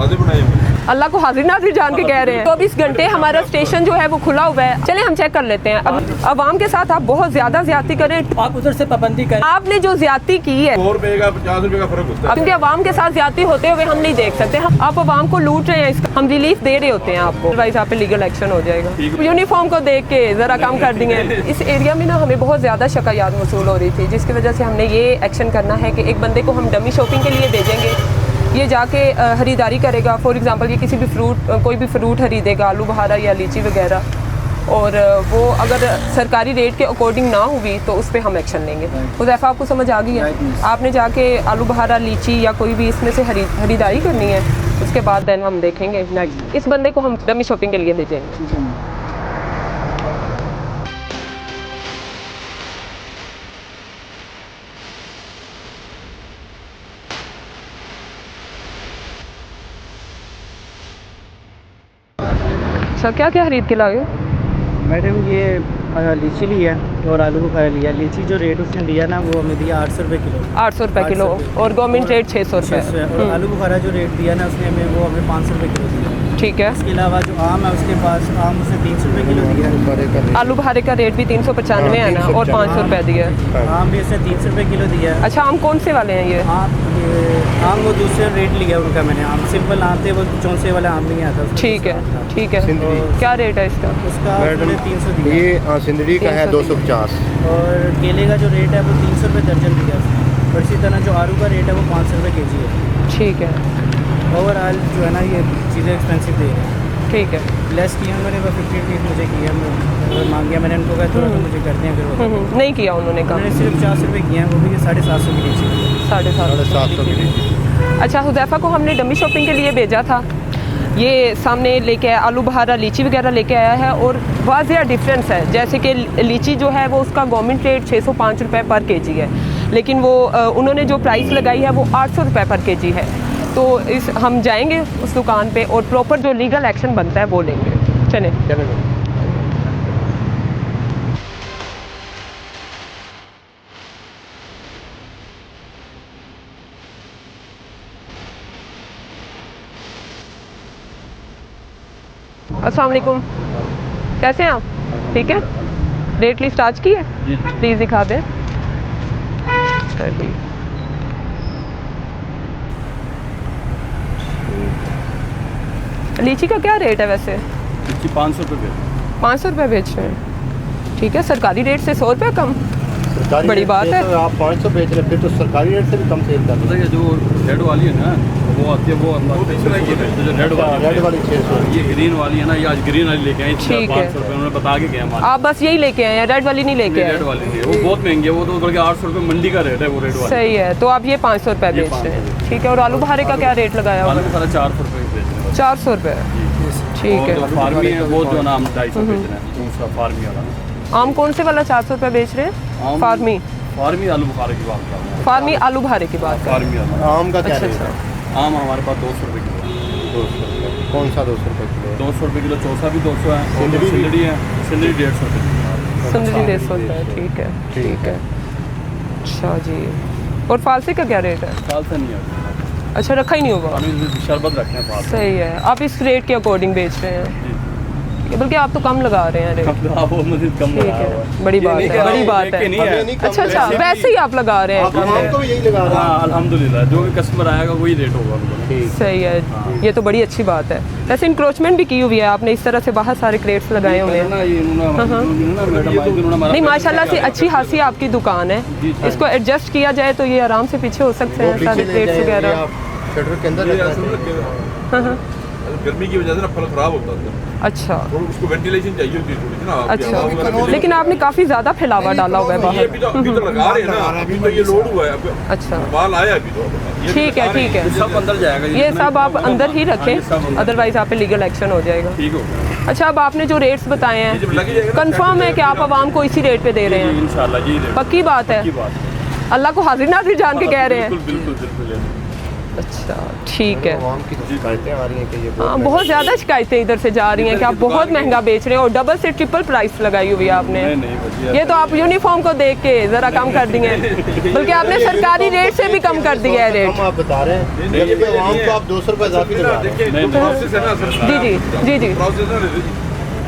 दरवाजे बनाए हुए हैं। अल्लाह को हाजिर नाजिर जान के कह रहे हैं। 24 घंटे हमारा स्टेशन जो है वो खुला हुआ है। चले हम चेक कर लेते हैं। अब आवाम के साथ आप बहुत ज्यादा ज्यादती करें, आप उधर से पाबंदी करें। आपने जो ज्यादती की है 100 रुपए का 50 रुपए का फर्क होता है। क्योंकि आवाम के साथ ज्यादती होते हुए हम नहीं देख सकते। आप आवाम को लूट रहे हैं, इसका हम रिलीफ दे रहे होते हैं आपको, अदरवाइज आप पे लीगल एक्शन हो जाएगा। यूनिफॉर्म को देख के जरा कम कर दिए। इस एरिया में ना हमें बहुत ज्यादा शिकायत मौसूल हो रही थी, जिसकी वजह से हमने ये एक्शन करना है कि एक बंदे को हम डमी शॉपिंग के लिए भेजेंगे, ये जाके खरीदारी करेगा। फॉर एग्जांपल ये किसी भी कोई भी फ्रूट खरीदेगा, आलू बुखारा या लीची वगैरह, और वो अगर सरकारी रेट के अकॉर्डिंग ना हुई तो उस पर हम एक्शन लेंगे। हुज़ैफ़ा आपको समझ आ गई है? आपने जाके आलू बुखारा, लीची या कोई भी इसमें से खरीदारी करनी है, उसके बाद देन हम देखेंगे नेक्स्ट। इस बंदे को हम डमी शॉपिंग के लिए भेजेंगे। अच्छा, क्या क्या खरीद के लाए? मैडम ये लीची ली है और आलू बुखारा लिया। लीची जो रेट उसने दिया ना वो हमें दिया 800 रुपये किलो। 800 रुपये किलो और गवर्नमेंट रेट 600 रुपये। और आलू बुखारा जो रेट दिया ना उसने हमें वो हमें 500 रुपये किलो दिया। ठीक है। इसके अलावा जो आम है उसके पास आम उसने 300 रुपये किलो दिया। आलू बुखारे का रेट भी 395 है ना, और 500 रुपये दिया है। आम भी उसने 300 रुपये किलो दिया है। अच्छा, आम कौन से वाले हैं ये? आम वो दूसरे रेट लिया उनका मैंने। आम सिंपल आम थे, वो चौंसे वाला आम नहीं आता। ठीक है, ठीक है। क्या रेट है इसका? उसका 300 दिया। ये सिंदरी का है 250। और केले का जो रेट है वो 300 रुपये दर्जन दिया उसने। और इसी तरह जो आलू का रेट है वो 500 रुपये केजी है। ठीक है। ओवरऑल जो है ना ये चीज़ें एक्सपेंसिव दे रहे हैं। ठीक है। लेस किया उन्होंने, वो 50 रुपीज़ मुझे किया, मांग गया मैंने उनको, कहा थोड़ा तो मुझे कर दें। फिर वो नहीं किया उन्होंने काम। उन्होंने सिर्फ 400 रुपये किए हैं, वो भी 750 की लीची। 750 की लीची। अच्छा, हुज़ैफ़ा को हमने डमी शॉपिंग के लिए भेजा था। ये सामने लेके आया, आलू बुखारा, लीची वगैरह लेके आया है, और वाज़िया डिफरेंस है। जैसे कि लीची जो है वो उसका गवर्नमेंट रेट 605 रुपये पर केजी है, लेकिन वो उन्होंने जो प्राइस लगाई है वो 800 रुपये पर केजी है। तो हम जाएंगे उस दुकान पे और प्रॉपर जो लीगल एक्शन बनता है वो लेंगे। चलें। अस्सलाम वालेकुम, कैसे हैं आप? ठीक है। रेट लिस्ट आज की है? प्लीज़ दिखा दें। लीची का क्या रेट है वैसे? लीची 500 रुपये। 500 रुपये बेच रहे हैं। ठीक है, सरकारी रेट से 100 रुपये कम, बड़ी बात है। तो आप 500 बेच रहे, फिर तो सरकारी रेट से भी कम सेल कर रहे हैं। जो रेड वाली है ना वो आती है, वो जो रेड वाली 600, ये ग्रीन वाली है ना, ये आज ग्रीन वाली लेके आई 500 रुपये उन्होंने बता के गया हमारे। आप बस यही लेके आए हैं, रेड वाली नहीं लेके आए? रेड वाली नहीं, वो बहुत महंगी है, वो तो बल्कि 800 रुपये मंडी का रेट है वो रेड वाली। सही है, तो आप ये 500 रुपये बेच रहे हैं। ठीक है। और आलू बुखारे का क्या रेट लगाया? आलू बुखारा 400 रुपये बेच रहे हैं। 400 रुपये। ठीक है। फार्मी है वो जो नाम 250 बेच रहे हैं, दूसरा फार्मी वाला। आम कौन से वाला 400 रुपये बेच रहे हैं? फार्मी आलू बुखारे की बात कर रहे हैं। फार्मी आलू बुखारे की बात कर। फार्मी आम का क्या रेट है? आम हमारे पास 200 रुपये किलो। 200 रुपये। कौन सा 200 रुपये किलो? 200 रुपये किलो। चौसा भी 200 है, सिंदरी है, सिंदरी 150 रुपये। सिंदरी 150 रुपये। ठीक है, ठीक है। अच्छा जी। और फालसे का क्या रेट है? फालसा नहीं है। अच्छा, रखा ही नहीं होगा? हम शरबत रखते हैं फालसा। सही है। आप इस रेट के अकॉर्डिंग बेच रहे हैं, बल्कि आप तो कम लगा रहे हैं रेट। आप वो मजीद कम ठीक है, बड़ी बात है, बड़ी बात है। अच्छा अच्छा, वैसे ही आप लगा रहे हैं? हम तो यही लगा रहे हैं। अल्हम्दुलिल्लाह, जो भी कस्टमर आएगा वही रेट होगा उनका। सही है, ये तो बड़ी अच्छी बात है। वैसे इंक्रोचमेंट भी की हुई है आपने, इस तरह से बाहर सारे क्रेट्स लगाए हुए हैं। नहीं, माशाल्लाह से अच्छी खासी आपकी दुकान है। इसको एडजस्ट किया जाए तो ये आराम से पीछे हो सकते हैं सारे क्रेट्स वगैरह। शटर के अंदर गर्मी की वजह से ना फल खराब होता है। अच्छा, तो उसको वेंटिलेशन चाहिए होती है थोड़ी ना। अच्छा, लेकिन आपने काफ़ी ज़्यादा फैलावा डाला हुआ है बाहर। अभी तो लगा रहे हैं ना, अभी तो ये लोड हुआ है। अच्छा, माल आया अभी तो। ठीक है, ठीक है। सब अंदर जाएगा, ये सब आप अंदर ही रखें, अदरवाइज आप पे लीगल एक्शन हो जाएगा। ठीक हो। अच्छा, अब आपने जो रेट्स बताए हैं कंफर्म है कि आप आवाम को इसी रेट पे दे रहे हैं? इंशाल्लाह जी, पक्की बात है? अल्लाह को हाजिर नाजिर जान के कह रहे हैं। बिल्कुल बिल्कुल बिल्कुल। अच्छा ठीक है। आवाम की तो शिकायतें आ रही हैं कि ये हाँ बहुत ज़्यादा शिकायतें इधर से जा रही हैं कि आप बहुत महंगा बेच रहे हैं और डबल से ट्रिपल प्राइस लगाई हुई है आपने। ये तो आप यूनिफॉर्म को देख के ज़रा कम कर दिए हैं, बल्कि आपने सरकारी रेट से भी कम कर दिया है रेट। आप बता रहे हैं जबकि आवाम को आप 200 रुपये इजाफी लगा रहे हैं। जी जी जी जी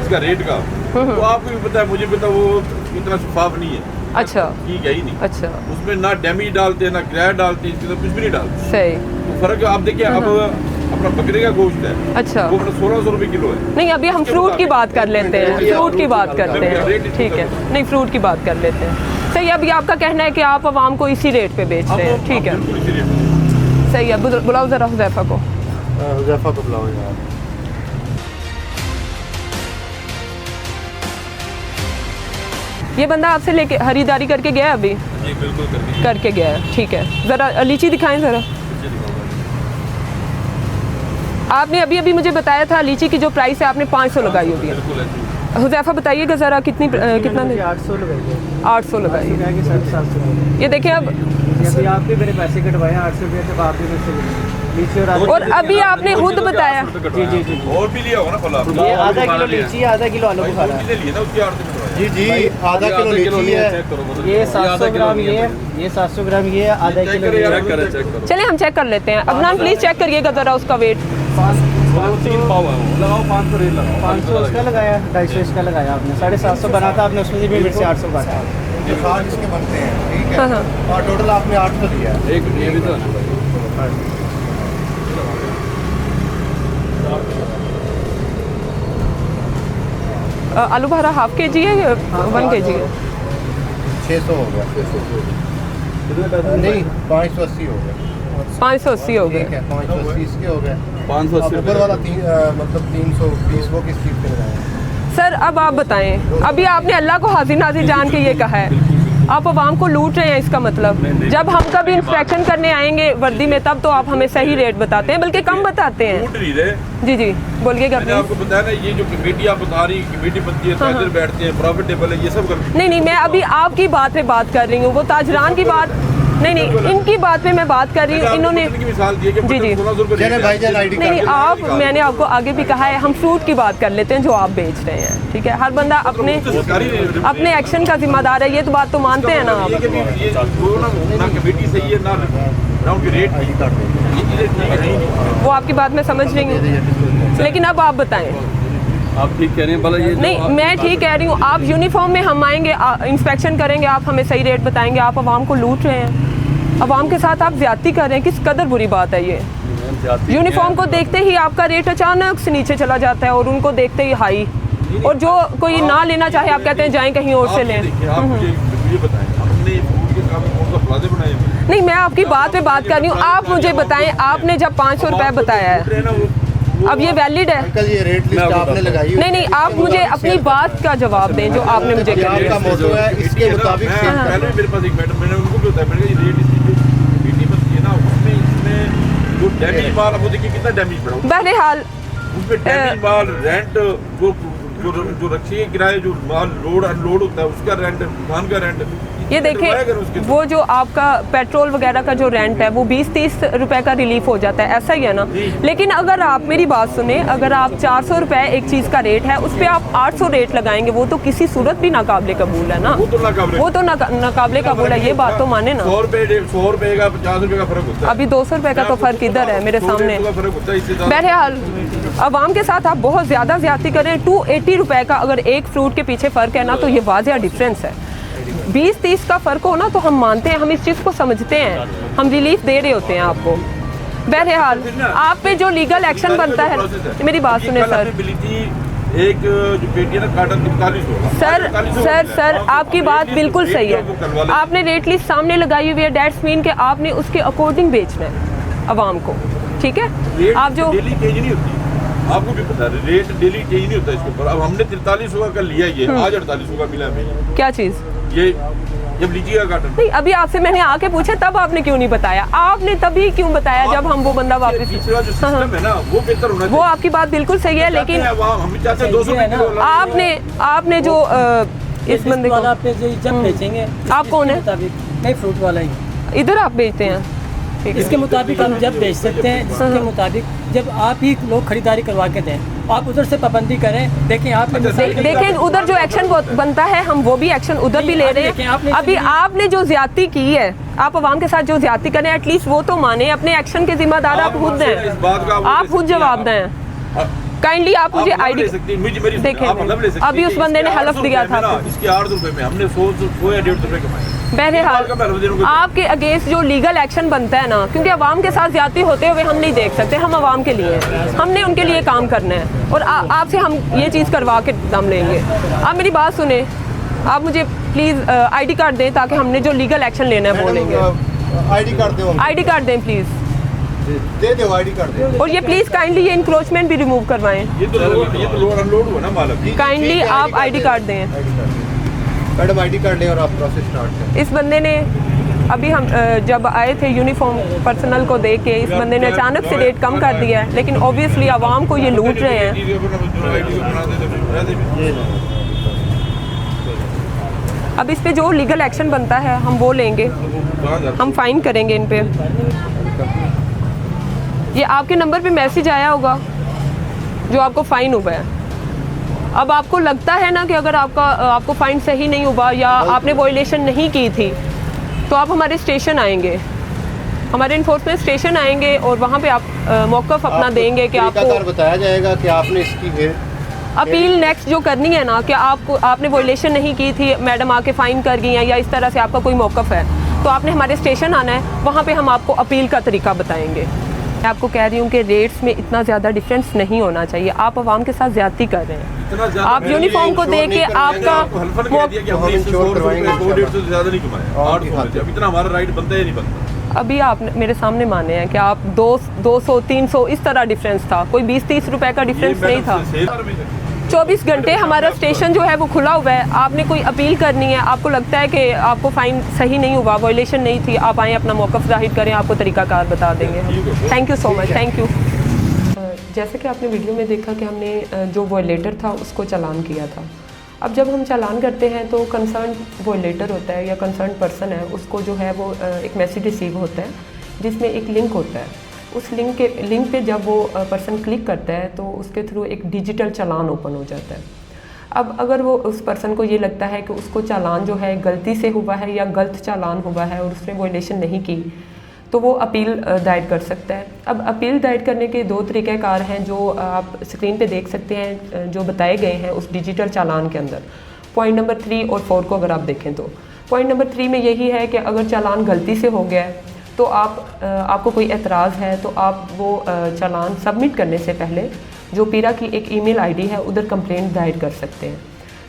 इसका रेट का तो आपको भी पता है, मुझे पता, वो इतना शफाफ नहीं है। अच्छा ठीक है ही नहीं, अच्छा उसमें ना डैमेज डालते ना किराया डालते, इसके तो कुछ भी नहीं डालते। सही। तो फर्क आप देखिए, अब अपना बकरे का गोश्त है अच्छा वो अपना 1600 रुपये किलो है। नहीं अभी हम फ्रूट की बात कर लेते हैं, फ्रूट की बात करते हैं, ठीक है नहीं फ्रूट की बात कर लेते हैं। सही, अभी आपका कहना है कि आप आवाम को इसी रेट पे बेच रहे हैं, ठीक है सही है। बुलाओ ज़रा हुज़ैफा को। हुज़ैफा को बुलाओ यार। ये बंदा आपसे लेके खरीदारी करके गया है अभी? जी बिल्कुल करके गया है, ठीक है। ज़रा लीची दिखाएं ज़रा। आपने अभी अभी मुझे बताया था लीची की जो प्राइस है आपने 500 लगाई होगी। हुज़ैफा बताइएगा ज़रा कितनी कितना 800 लगाइए। 800 लगाई। 750। ये देखिए अब अभी आप भी मेरे पैसे कटवाए 800 रुपये, तब आप भी मुझसे लीची और अभी आपने खुद बताया। जी जी जी और भी लिया होगा ना फल आपने? ये आधा किलो लीची, आधा किलो आलू बुखारा। कितने लिए ना उसकी 800 रुपये। जी जी आधा किलो लीची है, ये 700 ग्राम ये 700 ग्राम ये आधा किलो ये। चेक करें चलिए हम चेक कर लेते हैं। अदनान प्लीज़ चेक करिएगा ज़रा उसका वेट। 3 पाव है वो। लगाओ 500 रेट लगाओ। 500 उसका लगाया, 250 इसका लगाया आपने, 750 बना था आपने, उसमें से भी मेरे से 800 काटा। ये 7 इसके बनते हैं, ठीक हाँ है। हाँ और टोटल आपने 800 दिया है। एक ये भी तो है ना। आलू भरा हाफ के जी है या 1 kg है? 600 हो गया। नहीं 580 हो गया। 580 हो गए। ठीक है 580 इसके हो गए। 580 ऊपर वाला मतलब 320 वो किस चीज़ पे लगाया? सर अब आप बताएं, अभी आपने अल्लाह को हाजिर नाजिर जान के ये कहा है, आप आवाम को लूट रहे हैं, इसका मतलब जब हम कभी इंस्पेक्शन करने आएंगे वर्दी में तब तो आप हमें सही रेट बताते हैं, बल्कि कम बताते हैं। लूट नहीं रहे। जी जी बोलिएगा मैंने प्लीज। आपको बताया ना, ये जो कमेटी आप बता रही कमेटी बनती है, ताजर बैठते हैं, प्रॉफिटेबल है, ये सब करते नहीं नहीं मैं अभी आपकी बात पे बात कर रही हूँ, वो ताजरान की बात नहीं नहीं इनकी बात पे मैं बात कर रही हूँ। इन्होंने की मिसाल दी है कि जी, जी। 1600 रुपये चले भाईजान आईडी नहीं कार्ड आप मैंने आपको आगे भी कहा है हम फ्रूट की बात कर लेते हैं जो आप बेच रहे हैं, ठीक है। हर बंदा अपने अपने एक्शन का जिम्मेदार है, ये तो बात तो मानते हैं ना आप। ये वो ना कमेटी सही है ना ग्राउंड की रेट आईडी कार्ड दे। ये चीज़ें ठीक नहीं। वो आपकी बात मैं समझ रही हूँ, लेकिन अब आप बताएं। आप ठीक कह रहे हैं भला ये नहीं मैं ठीक कह रही हूँ, आप यूनिफॉर्म में हम आएंगे, इंस्पेक्शन करेंगे, आप हमें सही रेट बताएंगे, आप आवाम को लूट रहे हैं, आवाम के साथ आप ज्यादती कर रहे हैं, किस कदर बुरी बात है ये। यूनिफॉर्म को देखते ही आपका रेट अचानक से नीचे चला जाता है और उनको देखते ही हाई, और जो कोई ना लेना चाहे आप कहते हैं जाएं कहीं और से लें। आप मुझे बताएं अपने फूड के काम में कौन सा प्लाजे बनाए हुए हैं? नहीं मैं आपकी बात पे बात कर रही हूँ, आप मुझे बताएं आपने जब 500 रुपये बताया है अब ये वैलिड है? अंकल ये रेट लिस्ट आपने लगाई हुई नहीं नहीं आप मुझे अपनी बात का जवाब दें जो आपने मुझे क्या कहा। आपका मोटो है इसके मुताबिक मैं सेल पहले भी मेरे पास एक मैटर मैंने उनको भी बताया, मैंने कहा ये रेट इसकी जो कमेटी बनती है ना उसमें इसमें जो डैमेज माल, वो देखिए कितना डैमेज पड़ा बहरहाल उसमें डैमेज माल, रेंट जो रखी है किराए, जो माल लोड अनलोड होता है उसका रेंट, दुकान का रेंट, ये देखिए वो जो आपका पेट्रोल वगैरह का जो रेंट है वो 20-30 रुपए का रिलीफ हो जाता है, ऐसा ही है ना। लेकिन अगर आप मेरी बात सुने, अगर आप 400 रुपए एक चीज़ का रेट है उस पर आप 800 रेट लगाएंगे, वो तो किसी सूरत भी नाकाबिले कबूल है ना। वो तो नाकाबिले, वो तो नाकाबिले कबूल है, ये बात तो माने ना। 100 रुपए का 50 रुपए का फर्क होता है। अभी 200 रुपए का तो फर्क इधर है मेरे सामने। बहरहाल अवाम के साथ आप बहुत ज़्यादा ज्यादती करें। 280 रुपए का अगर एक फ्रूट के पीछे फ़र्क है ना तो ये वाज़ेह डिफरेंस है। 20-30 का फ़र्क हो ना तो हम मानते हैं, हम इस चीज़ को समझते हैं, हम रिलीफ दे रहे होते हैं आपको। बहरहाल आप पे जो लीगल एक्शन बनता है, मेरी बात सुने सर। एक जो पेटी है ना काटन 45 होगा। सर आपकी बात बिल्कुल सही है, आपने रेट लिस्ट सामने लगाई हुई है, डेट्स मीन के आपने उसके अकॉर्डिंग बेचना है अवाम को, ठीक है। आप जो डेली चेंज नहीं होती, आपको भी पता है रेट डेली चेंज नहीं होता इसके ऊपर। अब हमने 43 का लिया, ये आज 48 का मिला हमें। क्या चीज़? ये जब लीची का काटन नहीं अभी आपसे मैंने आके पूछा तब आपने क्यों नहीं बताया? आपने तभी क्यों बताया जब हम वो बंदा वापस। पिछला जो सिस्टम है ना वो बेहतर होना चाहिए। वो आपकी बात बिल्कुल सही है, लेकिन हम चाहते हैं 200 आपने जो इस बंदे को पे जो जब बेचेंगे आप कौन है? नहीं फ्रूट वाला ही इधर आप बेचते हैं? इसके मुताबिक हम जब बेच सकते हैं, इसके मुताबिक जब आप ही लोग खरीदारी करवा के दें, आप उधर से पाबंदी करें। देखें आपने देखें उधर जो एक्शन बनता है हम वो भी एक्शन उधर भी ले रहे हैं। अभी आपने जो ज्यादती की है, आप आवाम के साथ जो ज्यादती करें, एटलीस्ट वो तो माने, अपने एक्शन के जिम्मेदार आप खुद हैं, आप खुद जवाब दें। काइंडली आप मुझे आईडी देखें, अभी उस बंदे ने हलफ दिया था इसके 8 रुपए में हमने 100 या 150 रुपए कमाए। बहरहाल आपके अगेंस्ट जो लीगल एक्शन बनता है ना, क्योंकि अवाम के साथ ज्यादती होते हुए हम नहीं देख सकते, हम अवाम के लिए हमने उनके लिए काम करना है और आपसे हम ये चीज़ करवा के दम लेंगे। आप मेरी बात सुने, आप मुझे प्लीज़ आईडी कार्ड दें ताकि हमने जो लीगल एक्शन लेना है वो लेंगे। आईडी कार्ड दो, आईडी कार्ड दें प्लीज़, दे दो आईडी कार्ड दे। और ये प्लीज़ काइंडली ये इंक्रोचमेंट भी रिमूव करवाएं। ये तो लोड अनलोड हुआ ना मालक। काइंडली आप आईडी कार्ड दें मैडम, आईडी कार्ड लें और आप प्रोसेस स्टार्ट करें। इस बंदे ने अभी हम जब आए थे यूनिफॉर्म पर्सनल को देख के, इस बंदे ने अचानक से रेट कम कर दिया है, लेकिन ऑब्वियसली आवाम को ये लूट रहे हैं। अब इस पे जो लीगल एक्शन बनता है हम वो लेंगे, हम फाइन करेंगे इन पे। ये आपके नंबर पे मैसेज आया होगा जो आपको फ़ाइन हुआ है। अब आपको लगता है ना कि अगर आपको फ़ाइन सही नहीं हुआ या आपने वॉयलेशन नहीं की थी तो आप हमारे स्टेशन आएंगे, हमारे इन्फोर्समेंट स्टेशन आएंगे और वहाँ पे आप मौक़िफ़ अपना देंगे कि आपको बताया जाएगा कि आपने इसकी अपील नेक्स्ट जो करनी है ना, कि आपने वॉयलेशन नहीं की थी, मैडम आके फ़ाइन कर गई हैं या इस तरह से आपका कोई मौक़िफ़ है, तो आपने हमारे स्टेशन आना है, वहाँ पे हम आपको अपील का तरीका बताएंगे। मैं आपको कह रही हूँ कि रेट्स में इतना ज़्यादा डिफरेंस नहीं होना चाहिए। आप आवाम के साथ ज़्यादती कर रहे हैं। आप यूनिफॉर्म को देख के आपका इतना हमारा राइट बनता है नहीं बनता। अभी आप मेरे सामने माने हैं कि आप 200 300 इस तरह डिफरेंस था, कोई 20-30 रुपए का डिफरेंस नहीं था। 24 घंटे हमारा स्टेशन जो है वो खुला हुआ है। आपने कोई अपील करनी है, आपको लगता है कि आपको फ़ाइन सही नहीं हुआ, वॉयलेशन नहीं थी, आप आएँ अपना मौक़िफ़ ज़ाहिर करें, आपको तरीक़ाकार बता देंगे। Thank you so much, thank you. जैसे कि आपने वीडियो में देखा कि हमने जो वॉयलेटर था उसको चालान किया था। अब जब हम चालान करते हैं तो कंसर्न वॉयलेटर होता है या कंसर्न पर्सन है, उसको जो है वो एक मैसेज रिसीव होता है जिसमें एक लिंक होता है। उस लिंक पे जब वो पर्सन क्लिक करता है तो उसके थ्रू एक डिजिटल चालान ओपन हो जाता है। अब अगर वो उस पर्सन को ये लगता है कि उसको चालान जो है गलती से हुआ है या गलत चालान हुआ है और उसने वॉयलेशन नहीं की, तो वो अपील दायर कर सकता है। अब अपील दायर करने के 2 तरीक़ाकार हैं जो आप स्क्रीन पे देख सकते हैं, जो बताए गए हैं उस डिजिटल चालान के अंदर। पॉइंट नंबर 3 और 4 को अगर आप देखें तो पॉइंट नंबर 3 में यही है कि अगर चालान गलती से हो गया है तो आपको कोई एतराज़ है तो आप वो चालान सबमिट करने से पहले जो पीरा की एक ईमेल आईडी है उधर कंप्लेंट दायर कर सकते हैं।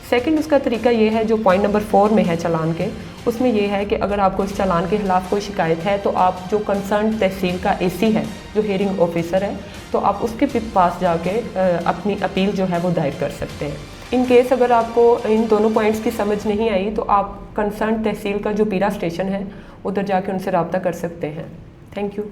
सेकंड उसका तरीका ये है जो पॉइंट नंबर 4 में है चालान के, उसमें ये है कि अगर आपको इस चालान के खिलाफ कोई शिकायत है तो आप जो कंसर्न तहसील का एसी है, जो हियरिंग ऑफिसर है, तो आप उसके पास जाके अपनी अपील जो है वो दायर कर सकते हैं। इन केस अगर आपको इन दोनों पॉइंट्स की समझ नहीं आई तो आप कंसर्न तहसील का जो पीरा स्टेशन है उधर जाके उनसे रब्ता कर सकते हैं। Thank you.